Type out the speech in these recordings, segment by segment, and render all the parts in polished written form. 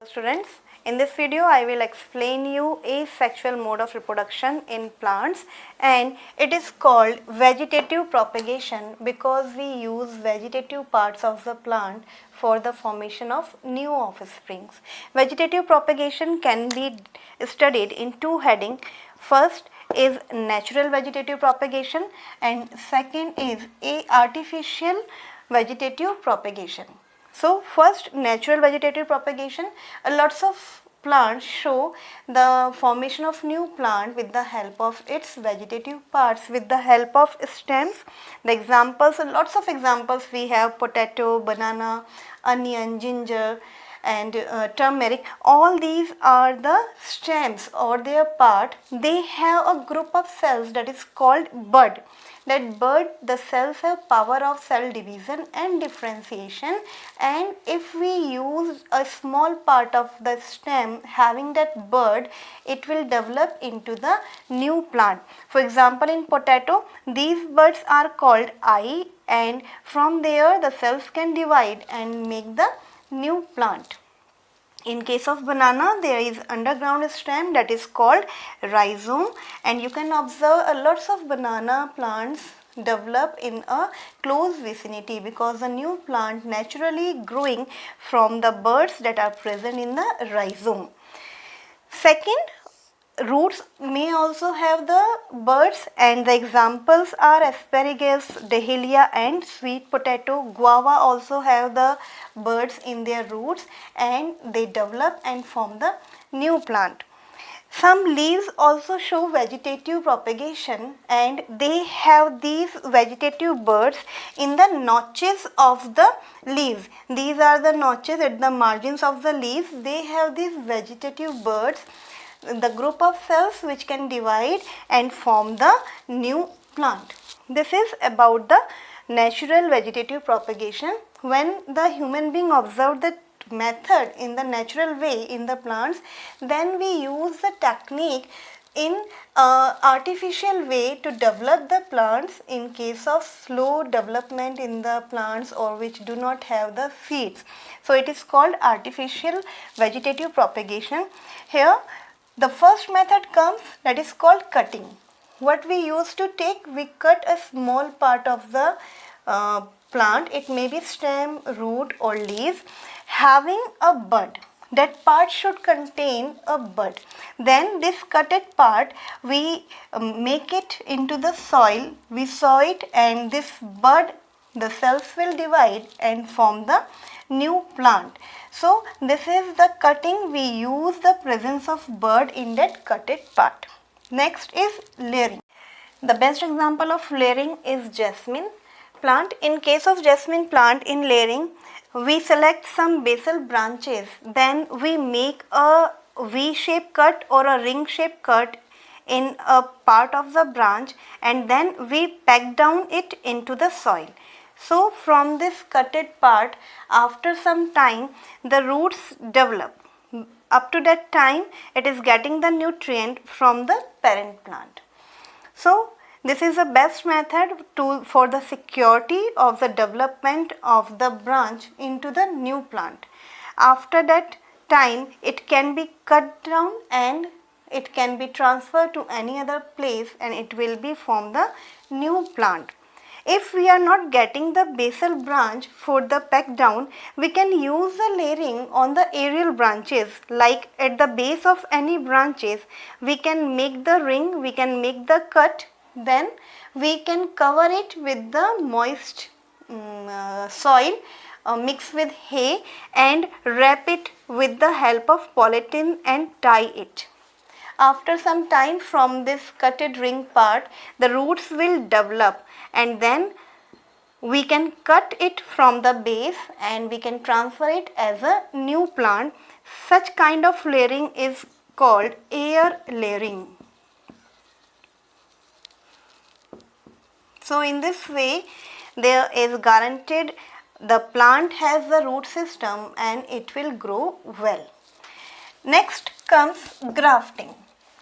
students. In this video I will explain you asexual mode of reproduction in plants, and it is called vegetative propagation because we use vegetative parts of the plant for the formation of new offsprings. Vegetative propagation can be studied in two headings. First is natural vegetative propagation and second is artificial vegetative propagation. So first, natural vegetative propagation. Lots of plants show the formation of new plant with the help of its vegetative parts, with the help of stems. The examples, lots of examples we have: potato, banana, onion, ginger and turmeric. All these are the stems or their part. They have a group of cells that is called bud. That bud, the cells have power of cell division and differentiation, and if we use a small part of the stem having that bud, it will develop into the new plant. For example, in potato, these buds are called eye, and from there the cells can divide and make the new plant. In case of banana, there is underground stem that is called rhizome, and you can observe lots of banana plants develop in a close vicinity because the new plant naturally growing from the buds that are present in the rhizome. Second, roots may also have the buds, and the examples are asparagus, dahlia and sweet potato. Guava also have the buds in their roots and they develop and form the new plant. Some leaves also show vegetative propagation, and they have these vegetative buds in the notches of the leaves. These are the notches at the margins of the leaves. They have these vegetative buds, the group of cells which can divide and form the new plant. This is about the natural vegetative propagation. When the human being observed the method in the natural way in the plants, then we use the technique in artificial way to develop the plants in case of slow development in the plants or which do not have the seeds. So it is called artificial vegetative propagation. Here the first method comes, that is called cutting. What we used to take, we cut a small part of the plant. It may be stem, root or leaves having a bud. That part should contain a bud. Then this cutted part, we make it into the soil, we sow it, and this bud, the cells will divide and form the new plant. So this is the cutting. We use the presence of bud in that cutted part. Next is layering. The best example of layering is jasmine plant. In case of jasmine plant, in layering, we select some basal branches, then we make a V-shaped cut or a ring-shaped cut in a part of the branch, and then we pack down it into the soil. So from this cutted part, after some time, the roots develop. Up to that time, it is getting the nutrient from the parent plant. So this is the best method for the security of the development of the branch into the new plant. After that time, it can be cut down and it can be transferred to any other place, and it will be from the new plant. If we are not getting the basal branch for the pack down, we can use the layering on the aerial branches. Like at the base of any branches, we can make the ring, we can make the cut, then we can cover it with the moist soil mixed with hay and wrap it with the help of polythene and tie it. After some time, from this cutted ring part, the roots will develop, and then we can cut it from the base and we can transfer it as a new plant. Such kind of layering is called air layering. So in this way, there is guaranteed the plant has the root system and it will grow well. Next comes grafting.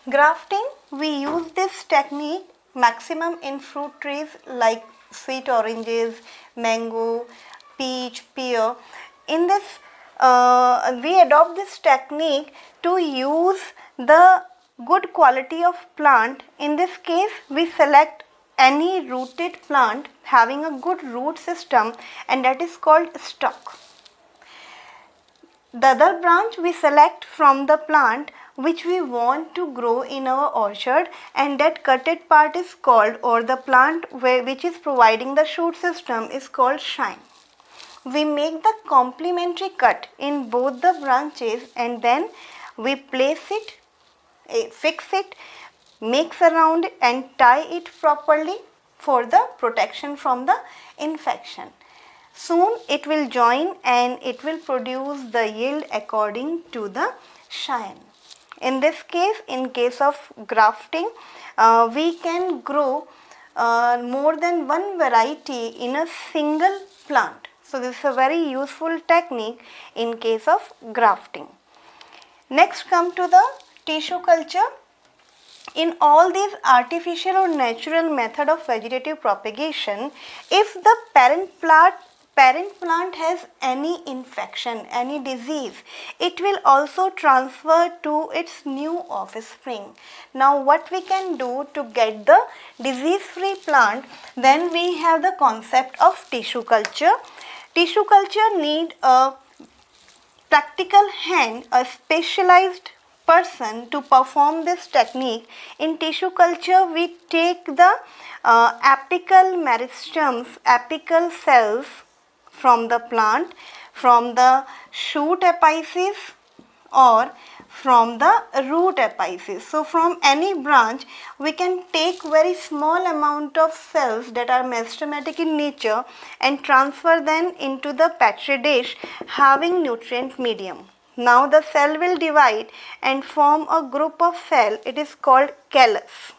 Grafting, we use this technique maximum in fruit trees like sweet oranges, mango, peach, pear. In this we adopt this technique to use the good quality of plant. In this case, we select any rooted plant having a good root system, and that is called stock. The other branch we select from the plant which we want to grow in our orchard, and that cutted part is called, or the plant which is providing the shoot system is called shine. We make the complementary cut in both the branches, and then we place it, fix it, mix around it and tie it properly for the protection from the infection. Soon it will join and it will produce the yield according to the shine. In this case, in case of grafting, we can grow more than one variety in a single plant. So this is a very useful technique in case of grafting. Next, come to the tissue culture. In all these artificial or natural method of vegetative propagation, if the parent plant has any infection, any disease, it will also transfer to its new offspring. Now what we can do to get the disease-free plant? Then we have the concept of tissue culture. Tissue culture need a practical hand, a specialized person to perform this technique. In tissue culture, we take the apical meristems, apical cells from the plant, from the shoot apices or from the root apices. So from any branch we can take very small amount of cells that are meristematic in nature and transfer them into the petri dish having nutrient medium. Now the cell will divide and form a group of cell. It is called callus.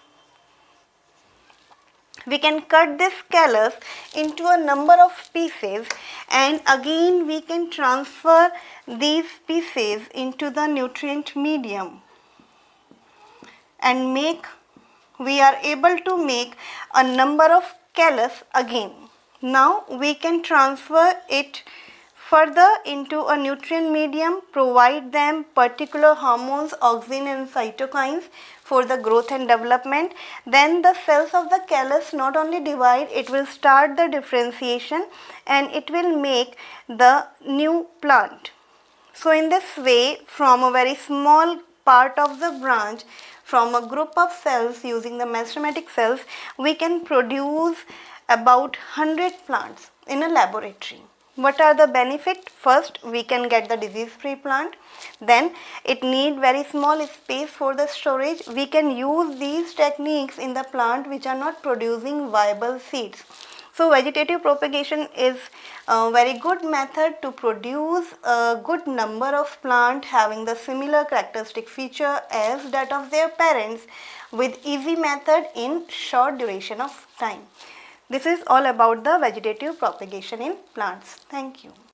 We can cut this callus into a number of pieces, and again we can transfer these pieces into the nutrient medium and we are able to make a number of callus again. Now we can transfer it further into a nutrient medium, provide them particular hormones, auxin and cytokines for the growth and development. Then the cells of the callus not only divide, it will start the differentiation and it will make the new plant. So in this way, from a very small part of the branch, from a group of cells using the meristematic cells, we can produce about 100 plants in a laboratory. What are the benefits? First, we can get the disease-free plant. Then it need very small space for the storage. We can use these techniques in the plant which are not producing viable seeds. So vegetative propagation is a very good method to produce a good number of plants having the similar characteristic feature as that of their parents with easy method in short duration of time. This is all about the vegetative propagation in plants. Thank you.